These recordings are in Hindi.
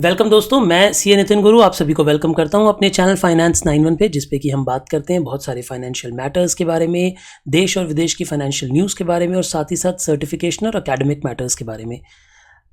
वेलकम दोस्तों, मैं सीए नितिन गुरु आप सभी को वेलकम करता हूं अपने चैनल फाइनेंस 91 पे, जिस पे कि हम बात करते हैं बहुत सारे फाइनेंशियल मैटर्स के बारे में, देश और विदेश की फाइनेंशियल न्यूज़ के बारे में और साथ ही साथ सर्टिफिकेशन और एकेडमिक मैटर्स के बारे में।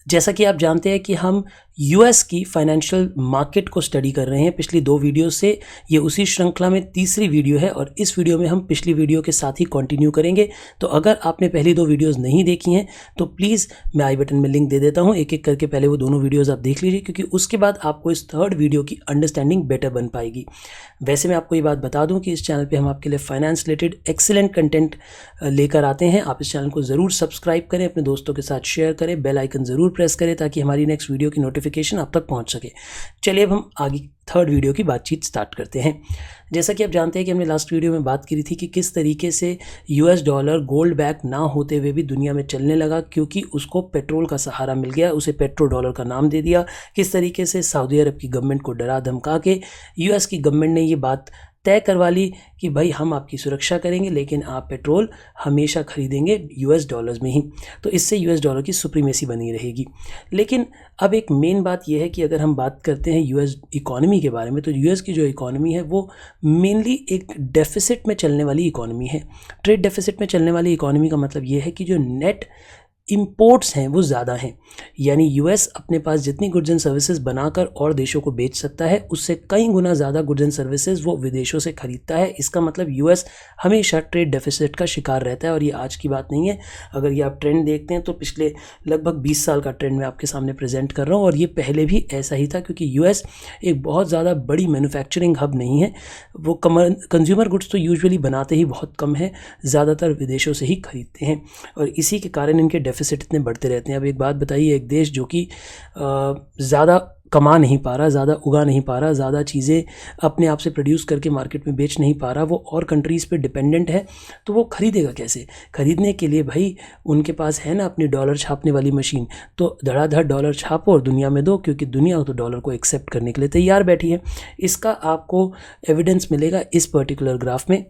जैसा कि आप जानते हैं कि हम यूएस की फाइनेंशियल मार्केट को स्टडी कर रहे हैं पिछली 2 वीडियो से। ये उसी श्रृंखला में तीसरी वीडियो है और इस वीडियो में हम पिछली वीडियो के साथ ही कंटिन्यू करेंगे। तो अगर आपने पहली 2 वीडियोस नहीं देखी हैं तो प्लीज़ मैं आई बटन में लिंक दे देता हूं, एक एक करके पहले वो दोनों वीडियोस आप देख लीजिए, क्योंकि उसके बाद आपको इस थर्ड वीडियो की अंडरस्टैंडिंग बेटर बन पाएगी। वैसे मैं आपको ये बात बता दूं कि इस चैनल पे हम आपके लिए फाइनेंस रिलेटेड एक्सीलेंट कंटेंट लेकर आते हैं। आप इस चैनल को ज़रूर सब्सक्राइब करें, अपने दोस्तों के साथ शेयर करें, बेल आइकन ज़रूर प्रेस करें ताकि हमारी नेक्स्ट वीडियो की नोटिफिकेशन आप तक पहुंच सके। चलिए अब हम आगे थर्ड वीडियो की बातचीत स्टार्ट करते हैं। जैसा कि आप जानते हैं कि हमने लास्ट वीडियो में बात की थी कि किस तरीके से यूएस डॉलर गोल्ड बैक ना होते हुए भी दुनिया में चलने लगा, क्योंकि उसको पेट्रोल का सहारा मिल गया, उसे पेट्रो डॉलर का नाम दे दिया। किस तरीके से सऊदी अरब की गवर्नमेंट को डरा धमका के यूएस की गवर्नमेंट ने ये बात तय करवा ली कि भाई हम आपकी सुरक्षा करेंगे, लेकिन आप पेट्रोल हमेशा खरीदेंगे यूएस डॉलर्स में ही। तो इससे यूएस डॉलर की सुप्रीमेसी बनी रहेगी। लेकिन अब एक मेन बात यह है कि अगर हम बात करते हैं यूएस इकॉनमी के बारे में, तो यूएस की जो इकॉनमी है वो मेनली एक डेफिसिट में चलने वाली इकॉनमी है। ट्रेड डेफिसिट में चलने वाली इकॉनमी का मतलब ये है कि जो नेट इंपोर्ट्स हैं वो ज़्यादा हैं, यानी यूएस अपने पास जितनी गुड्स एंड सर्विसेज बनाकर और देशों को बेच सकता है उससे कई गुना ज़्यादा गुड्स एंड सर्विसेज वो विदेशों से खरीदता है। इसका मतलब यूएस हमेशा ट्रेड डेफिसिट का शिकार रहता है और ये आज की बात नहीं है। अगर ये आप ट्रेंड देखते हैं तो पिछले लगभग 20 साल का ट्रेंड मैं आपके सामने प्रेजेंट कर रहा हूँ और ये पहले भी ऐसा ही था, क्योंकि यूएस एक बहुत ज़्यादा बड़ी मैन्युफैक्चरिंग हब नहीं है। वो कंज्यूमर गुड्स तो यूजुअली बनाते ही बहुत कम है, ज़्यादातर विदेशों से ही खरीदते हैं और इसी के कारण इनके डेफिसिट इतने बढ़ते रहते हैं। अब एक बात बताइए, एक देश जो कि ज़्यादा कमा नहीं पा रहा, ज़्यादा उगा नहीं पा रहा, ज़्यादा चीज़ें अपने आप से प्रोड्यूस करके मार्केट में बेच नहीं पा रहा, वो और कंट्रीज़ पे डिपेंडेंट है, तो वो खरीदेगा कैसे? खरीदने के लिए भाई उनके पास है ना अपनी डॉलर छापने वाली मशीन, तो धड़ाधड़ डॉलर छापो और दुनिया में दो, क्योंकि दुनिया तो डॉलर को एक्सेप्ट करने के लिए तैयार बैठी है। इसका आपको एविडेंस मिलेगा इस पर्टिकुलर ग्राफ में।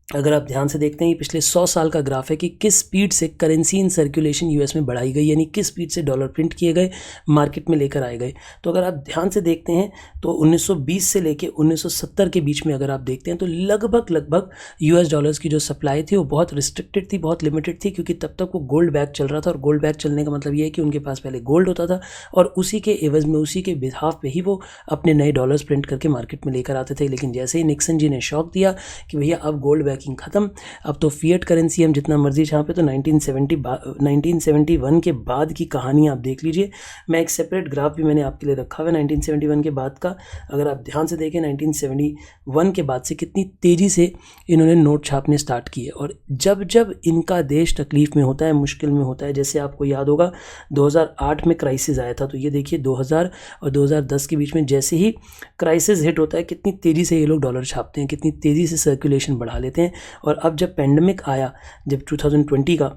अगर आप ध्यान से देखते हैं, ये पिछले 100 साल का ग्राफ है कि किस स्पीड से करेंसी इन सर्कुलेशन यूएस में बढ़ाई गई, यानी किस स्पीड से डॉलर प्रिंट किए गए, मार्केट में लेकर आए गए। तो अगर आप ध्यान से देखते हैं तो 1920 से लेके 1970 के बीच में अगर आप देखते हैं तो लगभग यूएस डॉलर्स की जो सप्लाई थी वो बहुत रिस्ट्रिक्टेड थी, बहुत लिमिटेड थी, क्योंकि तब तक वो गोल्ड बैक चल रहा था। और गोल्ड बैक चलने का मतलब ये है कि उनके पास पहले गोल्ड होता था और उसी के एवज में, उसी के बिहाफ पे ही वो अपने नए डॉलर्स प्रिंट करके मार्केट में लेकर आते थे। लेकिन जैसे ही निक्सन जी ने शौक दिया कि भैया अब गोल्ड बैकिंग खत्म, अब तो फिएट करेंसी हम जितना मर्जी छापे, तो 1971 के बाद की कहानी आप देख लीजिए। मैं एक सेपरेट ग्राफ भी मैंने आपके लिए रखा हुआ है 1971 के बाद का। अगर आप ध्यान से देखें 1971 के बाद से कितनी तेज़ी से इन्होंने नोट छापने स्टार्ट किए, और जब जब इनका देश तकलीफ़ में होता है, मुश्किल में होता है, जैसे आपको याद होगा 2008 में क्राइसिस आया था, तो ये देखिए 2000 और 2010 के बीच में जैसे ही क्राइसिस हिट होता है कितनी तेज़ी से ये लोग डॉलर छापते हैं, कितनी तेज़ी से सर्कुलेशन बढ़ा लेते हैं। और अब जब पेंडेमिक आया, जब 2020 का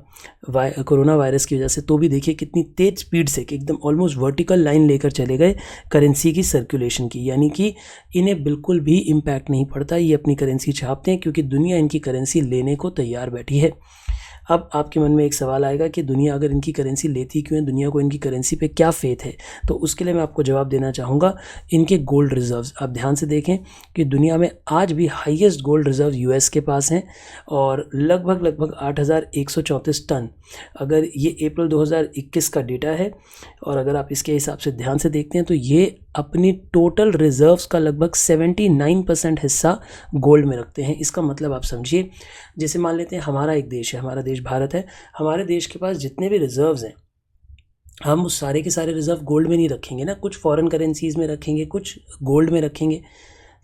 कोरोना वायरस की वजह से, तो भी देखिए कितनी तेज़ स्पीड से कि एकदम ऑलमोस्ट वर्टिकल लाइन लेकर चले गए करेंसी की सर्कुलेशन की, यानी कि इन्हें बिल्कुल भी इम्पैक्ट नहीं पड़ता, ये अपनी करेंसी छापते हैं क्योंकि दुनिया इनकी करेंसी लेने को तैयार बैठी है। अब आपके मन में एक सवाल आएगा कि दुनिया अगर इनकी करेंसी लेती क्यों है, दुनिया को इनकी करेंसी पे क्या फेथ है? तो उसके लिए मैं आपको जवाब देना चाहूँगा, इनके गोल्ड रिजर्व्स। आप ध्यान से देखें कि दुनिया में आज भी हाईएस्ट गोल्ड रिजर्व यूएस के पास हैं और लगभग 8,134 टन। अगर ये अप्रैल 2021 का डेटा है और अगर आप इसके हिसाब से ध्यान से देखते हैं तो ये अपनी टोटल रिजर्व्स का लगभग 79% हिस्सा गोल्ड में रखते हैं। इसका मतलब आप समझिए, जैसे मान लेते हैं हमारा एक देश है, हमारा देश भारत है, हमारे देश के पास जितने भी रिजर्व्स हैं, हम उस सारे के सारे रिजर्व गोल्ड में नहीं रखेंगे ना, कुछ फॉरेन करेंसीज़ में रखेंगे, कुछ गोल्ड में रखेंगे।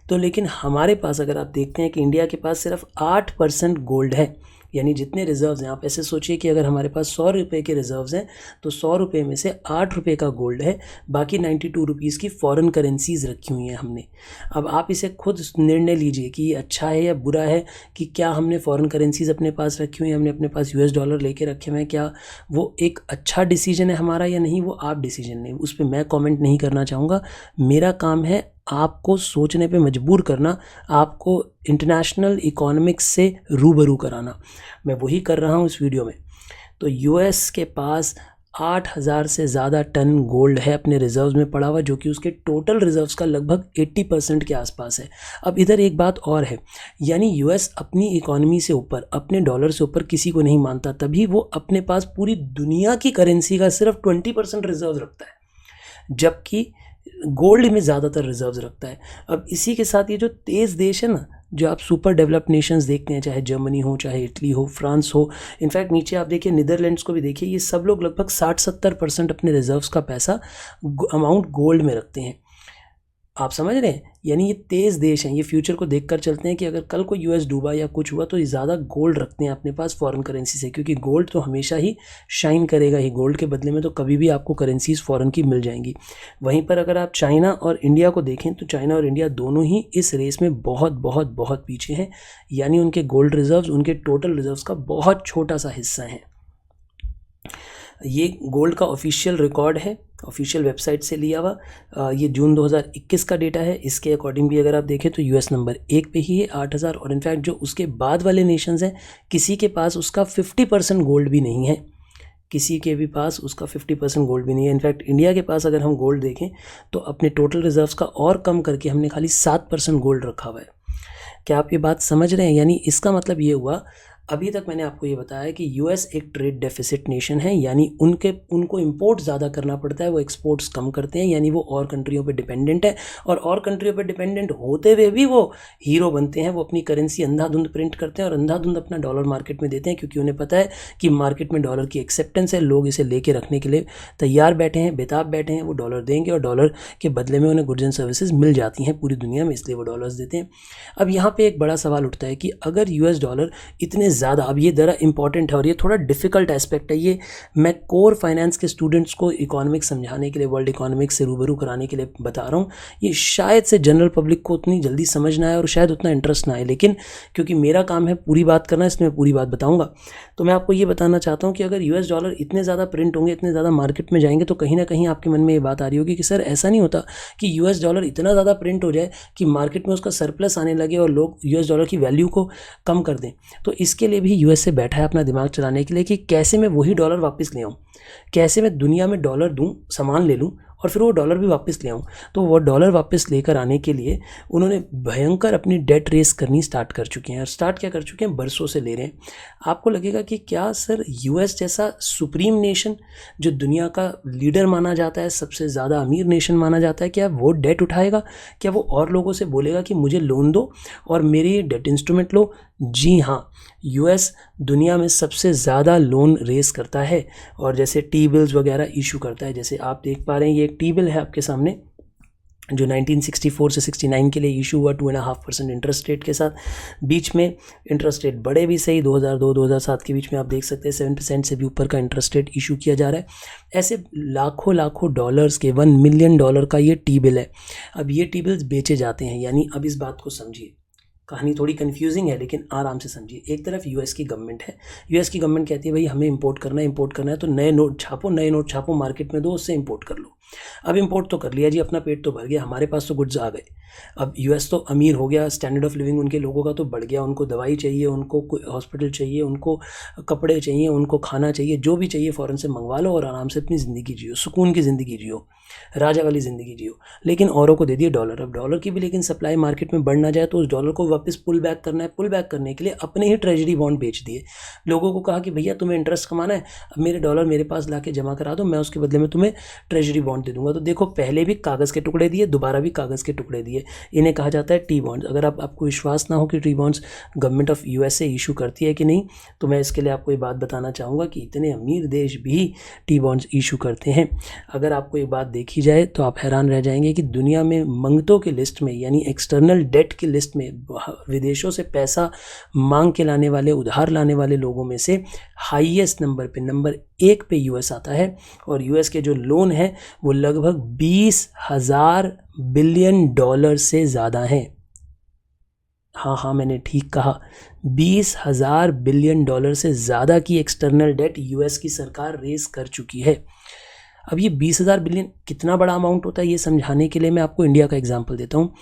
तो लेकिन हमारे पास अगर आप देखते हैं कि इंडिया के पास सिर्फ 8% गोल्ड है, यानी जितने रिजर्व्स हैं, आप ऐसे सोचिए कि अगर हमारे पास 100 रुपये के रिजर्व्स हैं तो 100 रुपये में से 8 रुपये का गोल्ड है, बाकी 92 रुपीज़ की फ़ॉरेन करेंसीज़ रखी हुई हैं हमने। अब आप इसे खुद निर्णय लीजिए कि ये अच्छा है या बुरा है, कि क्या हमने फ़ॉरेन करेंसीज़ अपने पास रखी हुई हैं, हमने अपने पास यूएस डॉलर लेके रखे हुए हैं, क्या वो एक अच्छा डिसीजन है हमारा या नहीं, वो आप डिसीजन लें, उस पर मैं कॉमेंट नहीं करना चाहूँगा। मेरा काम है आपको सोचने पे मजबूर करना, आपको इंटरनेशनल इकोनॉमिक्स से रूबरू कराना। मैं वही कर रहा हूँ इस वीडियो में। तो यूएस के पास 8,000 से ज़्यादा टन गोल्ड है अपने रिजर्व्स में पड़ा हुआ, जो कि उसके टोटल रिजर्व्स का लगभग 80% के आसपास है। अब इधर एक बात और है, यानी यूएस अपनी इकोनॉमी से ऊपर, अपने डॉलर से ऊपर किसी को नहीं मानता, तभी वो अपने पास पूरी दुनिया की करेंसी का सिर्फ 20% रिजर्व रखता है, जबकि गोल्ड में ज़्यादातर रिजर्व्स रखता है। अब इसी के साथ ये जो तेज़ देश है ना, जो आप सुपर डेवलप्ड नेशंस देखते हैं, चाहे जर्मनी हो, चाहे इटली हो, फ्रांस हो, इनफैक्ट नीचे आप देखिए नीदरलैंड्स को भी देखिए, ये सब लोग लगभग 60-70% अपने रिजर्व्स का पैसा अमाउंट गोल्ड में रखते हैं। आप समझ रहे हैं, यानी ये तेज़ देश हैं, ये फ्यूचर को देखकर चलते हैं कि अगर कल को यूएस डूबा या कुछ हुआ तो ये ज़्यादा गोल्ड रखते हैं अपने पास फॉरेन करेंसी से, क्योंकि गोल्ड तो हमेशा ही शाइन करेगा ही, गोल्ड के बदले में तो कभी भी आपको करेंसीज फॉरेन की मिल जाएंगी। वहीं पर अगर आप चाइना और इंडिया को देखें तो चाइना और इंडिया दोनों ही इस रेस में बहुत बहुत बहुत पीछे हैं, यानी उनके गोल्ड रिजर्व्स उनके टोटल रिजर्व्स का बहुत छोटा सा हिस्सा है। ये गोल्ड का ऑफिशियल रिकॉर्ड है, ऑफिशियल वेबसाइट से लिया हुआ, ये जून 2021 का डेटा है। इसके अकॉर्डिंग भी अगर आप देखें तो यूएस नंबर 1 पे ही है 8,000, और इनफैक्ट जो उसके बाद वाले नेशंस हैं किसी के पास उसका 50% गोल्ड भी नहीं है, किसी के भी पास उसका 50% गोल्ड भी नहीं है। इनफैक्ट इंडिया के पास अगर हम गोल्ड देखें तो अपने टोटल रिजर्व्स का और कम करके हमने खाली 7% गोल्ड रखा हुआ है। क्या आप ये बात समझ रहे हैं? यानी इसका मतलब ये हुआ, अभी तक मैंने आपको ये बताया कि यूएस एक ट्रेड डेफिसिट नेशन है, यानी उनको इंपोर्ट ज़्यादा करना पड़ता है, वो एक्सपोर्ट्स कम करते हैं, यानी वो और कंट्रियों पे डिपेंडेंट है, और कंट्रियों पे डिपेंडेंट होते हुए भी वो हीरो बनते हैं। वो अपनी करेंसी अंधाधुंध प्रिंट करते हैं और अंधाधुंध अपना डॉलर मार्केट में देते हैं, क्योंकि उन्हें पता है कि मार्केट में डॉलर की एक्सेप्टेंस है, लोग इसे लेके रखने के लिए तैयार बैठे हैं, बेताब बैठे हैं। वो डॉलर देंगे और डॉलर के बदले में उन्हें गुड्स एंड सर्विसेज मिल जाती हैं पूरी दुनिया में, इसलिए वो डॉलर्स देते हैं। अब यहाँ पे एक बड़ा सवाल उठता है कि अगर यूएस डॉलर इतने ज़्यादा, अब ये ज़रा इंपॉर्टेंट है और ये थोड़ा डिफिकल्ट एस्पेक्ट है, ये मैं कोर फाइनेंस के स्टूडेंट्स को इकोनॉमिक्स समझाने के लिए, वर्ल्ड इकोनॉमिक्स से रूबरू कराने के लिए बता रहा हूँ। ये शायद से जनरल पब्लिक को उतनी जल्दी समझ ना आए और शायद उतना इंटरेस्ट ना आए, लेकिन क्योंकि मेरा काम है पूरी बात करना, इसलिए मैं पूरी बात बताऊँगा। तो मैं आपको ये बताना चाहता हूँ कि अगर यूएस डॉलर इतने ज़्यादा प्रिंट होंगे, इतने ज़्यादा मार्केट में जाएंगे, तो कहीं ना कहीं आपके मन में ये बात आ रही होगी कि सर ऐसा नहीं होता कि यूएस डॉलर इतना ज़्यादा प्रिंट हो जाए कि मार्केट में उसका सरप्लस आने लगे और लोग यूएस डॉलर की वैल्यू को कम कर दें। तो इसके लिए भी यूएस से बैठा है अपना दिमाग चलाने के लिए कि कैसे मैं वही डॉलर वापस ले आऊँ, कैसे मैं दुनिया में डॉलर दूँ, सामान ले लूँ और फिर वो डॉलर भी वापस ले आऊँ। तो वो डॉलर वापस लेकर आने के लिए उन्होंने भयंकर अपनी डेट रेस करनी स्टार्ट कर चुके हैं, और स्टार्ट क्या कर चुके हैं, बरसों से ले रहे हैं। आपको लगेगा कि क्या सर यूएस जैसा सुप्रीम नेशन, जो दुनिया का लीडर माना जाता है, सबसे ज़्यादा अमीर नेशन माना जाता है, क्या वो डेट उठाएगा? क्या वो और लोगों से बोलेगा कि मुझे लोन दो और मेरी डेट इंस्ट्रूमेंट लो? जी हाँ, यूएस दुनिया में सबसे ज़्यादा लोन रेस करता है, और जैसे टी बिल्स वगैरह इशू करता है। जैसे आप देख पा रहे हैं, ये एक टी बिल है आपके सामने जो 1964 से 69 के लिए इशू हुआ 2.5% इंटरेस्ट रेट के साथ। बीच में इंटरेस्ट रेट बढ़े भी सही, 2002-2007 के बीच में आप देख सकते हैं 7% से भी ऊपर का इंटरेस्ट रेट इशू किया जा रहा है। ऐसे लाखों डॉलर्स के, $1 मिलियन का ये टी बिल है। अब ये टी बिल्स बेचे जाते हैं, यानी अब इस बात को समझिए, कहानी थोड़ी कंफ्यूजिंग है लेकिन आराम से समझिए। एक तरफ यूएस की गवर्नमेंट है, यूएस की गवर्नमेंट कहती है भाई हमें इंपोर्ट करना है, तो नए नोट छापो, मार्केट में दो, उससे इंपोर्ट कर लो। अब इंपोर्ट तो कर लिया जी, अपना पेट तो भर गया, हमारे पास तो गुड्स आ गए। अब यूएस तो अमीर हो गया, स्टैंडर्ड ऑफ लिविंग उनके लोगों का तो बढ़ गया, उनको दवाई चाहिए, उनको हॉस्पिटल चाहिए, उनको कपड़े चाहिए, उनको खाना चाहिए, जो भी चाहिए फ़ौरन से मंगवा लो और आराम से अपनी ज़िंदगी जियो, सुकून की ज़िंदगी जियो, राजा वाली ज़िंदगी जियो। लेकिन औरों को दे दिए डॉलर। अब डॉलर की भी लेकिन सप्लाई मार्केट में बढ़ ना जाए, तो उस डॉलर को वापस पुल बैक करना है। पुल बैक करने के लिए अपने ही ट्रेजरी बॉन्ड बेच दिए, लोगों को कहा कि भैया तुम्हें इंटरेस्ट कमाना है, अब मेरे डॉलर मेरे पास ला के जमा करा दो, मैं उसके बदले में तुम्हें ट्रेजरी बॉन्ड दे दूंगा। तो देखो, पहले भी कागज़ के टुकड़े दिए, दोबारा भी कागज़ के टुकड़े दिए। इन्हें कहा जाता है टी बॉन्ड्स। अगर आपको विश्वास ना हो कि T bonds government of USA issue करती है कि नहीं, तो मैं इसके लिए आपको ये बात बताना चाहूँगा कि इतने अमीर देश भी टी बॉन्ड्स इशू करते हैं। अगर आपको ये बात देखी जाए तो आप हैरान रह जाएंगे कि दुनिया में मंगतों की लिस्ट में, यानी एक्सटर्नल डेट की लिस्ट में, विदेशों से पैसा मांग के लाने वाले, उधार लाने वाले लोगों में से हाईएस्ट नंबर 1 पे यूएस आता है। और यूएस के जो लोन है वो लगभग 20,000 बिलियन डॉलर से ज़्यादा हैं। हाँ, मैंने ठीक कहा, 20,000 बिलियन डॉलर से ज़्यादा की एक्सटर्नल डेट यूएस की सरकार रेस कर चुकी है। अब ये 20,000 बिलियन कितना बड़ा अमाउंट होता है, ये समझाने के लिए मैं आपको इंडिया का एग्जांपल देता हूँ।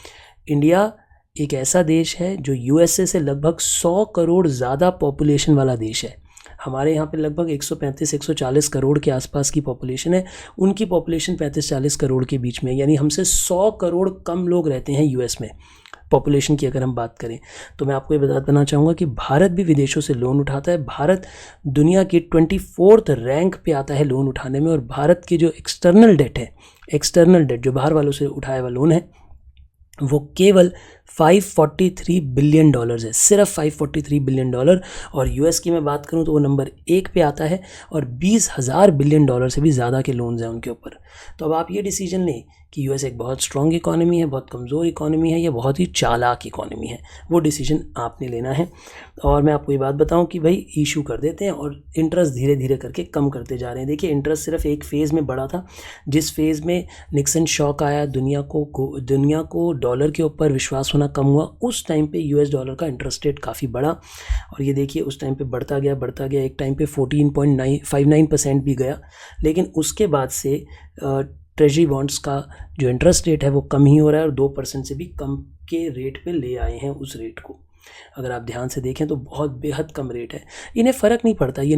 इंडिया एक ऐसा देश है जो यूएसए से लगभग 100 करोड़ ज़्यादा पॉपुलेशन वाला देश है। हमारे यहाँ पे लगभग 135-140 करोड़ के आसपास की पॉपुलेशन है, उनकी पॉपुलेशन 35-40 करोड़ के बीच में, यानी हमसे 100 करोड़ कम लोग रहते हैं यूएस में। पॉपुलेशन की अगर हम बात करें तो मैं आपको ये बताना चाहूँगा कि भारत भी विदेशों से लोन उठाता है। भारत दुनिया की 24th रैंक पे आता है लोन उठाने में, और भारत की जो एक्सटर्नल डेट है, एक्सटर्नल डेट जो बाहर वालों से उठाया हुआ लोन है, वो केवल $543 बिलियन है, सिर्फ $543 बिलियन। और यूएस की मैं बात करूं तो वो नंबर 1 पे आता है, और 20,000 बिलियन डॉलर से भी ज़्यादा के लोन्स हैं उनके ऊपर। तो अब आप ये डिसीजन लें कि यूएस एक बहुत स्ट्रॉन्ग इकॉनमी है, बहुत कमज़ोर इकॉनमी है, या बहुत ही चालाक इकॉनमी है, वो डिसीजन आपने लेना है। और मैं आपको ये बात बताऊं कि भाई इशू कर देते हैं और इंटरेस्ट धीरे धीरे करके कम करते जा रहे हैं। देखिए, इंटरेस्ट सिर्फ एक फ़ेज़ में बढ़ा था, जिस फेज़ में निक्सन शॉक आया, दुनिया को डॉलर के ऊपर विश्वास होना कम हुआ, उस टाइम पे यूएस डॉलर का इंटरेस्ट रेट काफ़ी बढ़ा। और ये देखिए उस टाइम पे बढ़ता गया, एक टाइम पे 14.59% भी गया। लेकिन उसके बाद से ट्रेजरी बॉन्ड्स का जो इंटरेस्ट रेट है वो कम ही हो रहा है, और 2% से भी कम के रेट पे ले आए हैं उस रेट को। अगर आप ध्यान से देखें तो बहुत बेहद कम रेट है। इन्हें फ़र्क नहीं पड़ता, ये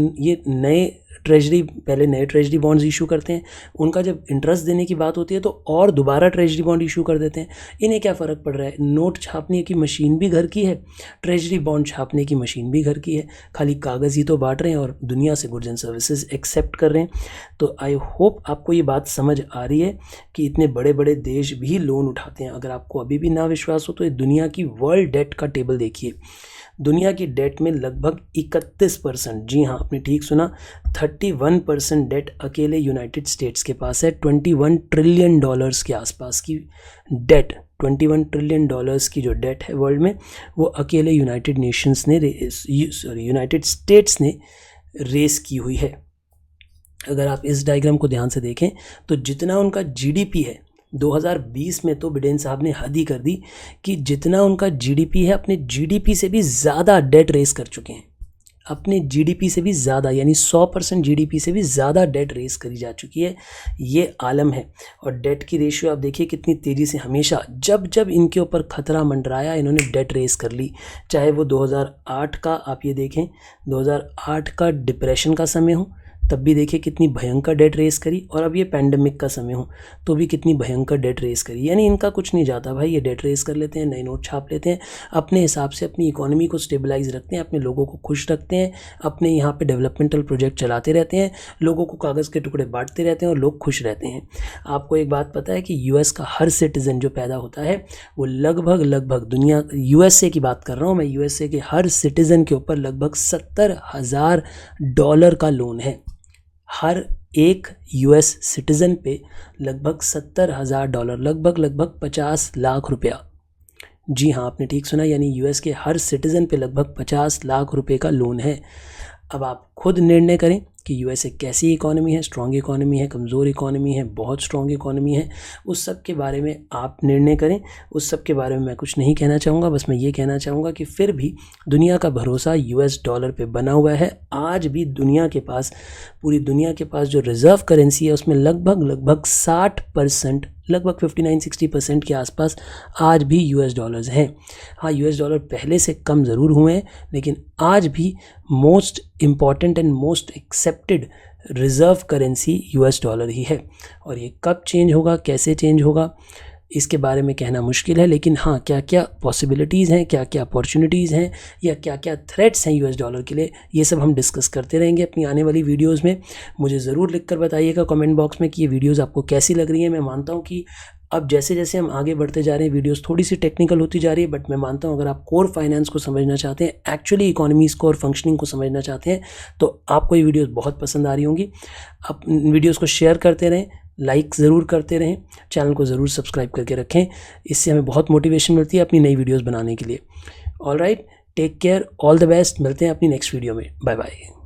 नए ट्रेजरी बॉन्ड्स इशू करते हैं, उनका जब इंटरेस्ट देने की बात होती है तो और दोबारा ट्रेजरी बॉन्ड इशू कर देते हैं। इन्हें क्या फ़र्क पड़ रहा है? नोट छापने की मशीन भी घर की है, ट्रेजरी बॉन्ड छापने की मशीन भी घर की है, खाली कागज़ ही तो बांट रहे हैं और दुनिया से गुड्स एंड सर्विसेज एक्सेप्ट कर रहे हैं। तो आई होप आपको ये बात समझ आ रही है कि इतने बड़े बड़े देश भी लोन उठाते हैं। अगर आपको अभी भी ना विश्वास हो तो ये दुनिया की वर्ल्ड डेट का टेबल देखिए। दुनिया की डेट में लगभग 31%, जी हाँ आपने ठीक सुना, 31% डेट अकेले यूनाइटेड स्टेट्स के पास है। $21 ट्रिलियन के आसपास की डेट, $21 ट्रिलियन की जो डेट है वर्ल्ड में, वो अकेले यूनाइटेड स्टेट्स ने रेस की हुई है। अगर आप इस डायग्राम को ध्यान से देखें तो जितना उनका जीडीपी है, 2020 में तो बिडेन साहब ने हद ही कर दी कि जितना उनका जीडीपी है, अपने जीडीपी से भी ज़्यादा डेट रेस कर चुके हैं। अपने जीडीपी से भी ज़्यादा, यानी 100% जीडीपी से भी ज़्यादा डेट रेस करी जा चुकी है। ये आलम है। और डेट की रेशियो आप देखिए कितनी तेज़ी से, हमेशा जब जब इनके ऊपर खतरा मंडराया इन्होंने डेट रेस कर ली। चाहे वो 2008 का आप ये देखें, 2008 का डिप्रेशन का समय हो, तब भी देखिए कितनी भयंकर डेट रेस करी, और अब ये पैंडमिक का समय हो तो भी कितनी भयंकर डेट रेस करी। यानी इनका कुछ नहीं जाता भाई, ये डेट रेस कर लेते हैं, नए नोट छाप लेते हैं, अपने हिसाब से अपनी इकोनॉमी को स्टेबलाइज रखते हैं, अपने लोगों को खुश रखते हैं, अपने यहाँ पे डेवलपमेंटल प्रोजेक्ट चलाते रहते हैं, लोगों को कागज़ के टुकड़े बांटते रहते हैं और लोग खुश रहते हैं। आपको एक बात पता है कि यूएस का हर सिटीज़न जो पैदा होता है वो लगभग दुनिया, यूएसए की बात कर रहा हूँ मैं, यूएसए के हर सिटीज़न के ऊपर लगभग $70,000 का लोन है। हर एक यूएस सिटीज़न पे लगभग $70,000, लगभग 50 लाख रुपया। जी हाँ आपने ठीक सुना, यानी यूएस के हर सिटीज़न पे लगभग 50 लाख रुपए का लोन है। अब आप खुद निर्णय करें कि यूएस एक कैसी इकॉनमी है, स्ट्रॉन्ग इकॉनमी है, कमज़ोर इकॉनमी है, बहुत स्ट्रॉन्ग इकॉनमी है, उस सब के बारे में आप निर्णय करें। उस सब के बारे में मैं कुछ नहीं कहना चाहूँगा, बस मैं ये कहना चाहूँगा कि फिर भी दुनिया का भरोसा यूएस डॉलर पे बना हुआ है। आज भी दुनिया के पास, पूरी दुनिया के पास जो रिज़र्व करेंसी है उसमें लगभग 60%, लगभग 59-60% के आसपास आज भी यूएस डॉलर्स हैं। हाँ, यूएस डॉलर पहले से कम ज़रूर हुए हैं, लेकिन आज भी most important and most accepted reserve currency US dollar ही है। और ये कब चेंज होगा, कैसे चेंज होगा, इसके बारे में कहना मुश्किल है। लेकिन हाँ, क्या क्या पॉसिबिलिटीज़ हैं, क्या क्या अपॉर्चुनिटीज़ हैं, या क्या क्या थ्रेट्स हैं यूएस डॉलर के लिए, ये सब हम डिस्कस करते रहेंगे अपनी आने वाली वीडियोस में। मुझे ज़रूर लिखकर बताइएगा कमेंट बॉक्स में कि ये वीडियोस आपको कैसी लग रही हैं। मैं मानता हूँ कि अब जैसे जैसे हम आगे बढ़ते जा रहे हैं, वीडियोस थोड़ी सी टेक्निकल होती जा रही है, बट मैं मानता हूँ अगर आप कोर फाइनेंस को समझना चाहते हैं, एक्चुअली इकोनॉमीज़ को और फंक्शनिंग को समझना चाहते हैं, तो आपको ये वीडियोस बहुत पसंद आ रही होंगी। आप वीडियोस को शेयर करते रहें, लाइक ज़रूर करते रहें, चैनल को ज़रूर सब्सक्राइब करके रखें, इससे हमें बहुत मोटिवेशन मिलती है अपनी नई वीडियोस बनाने के लिए। All right, take care, all the best, मिलते हैं अपनी नेक्स्ट वीडियो में, बाय बाय।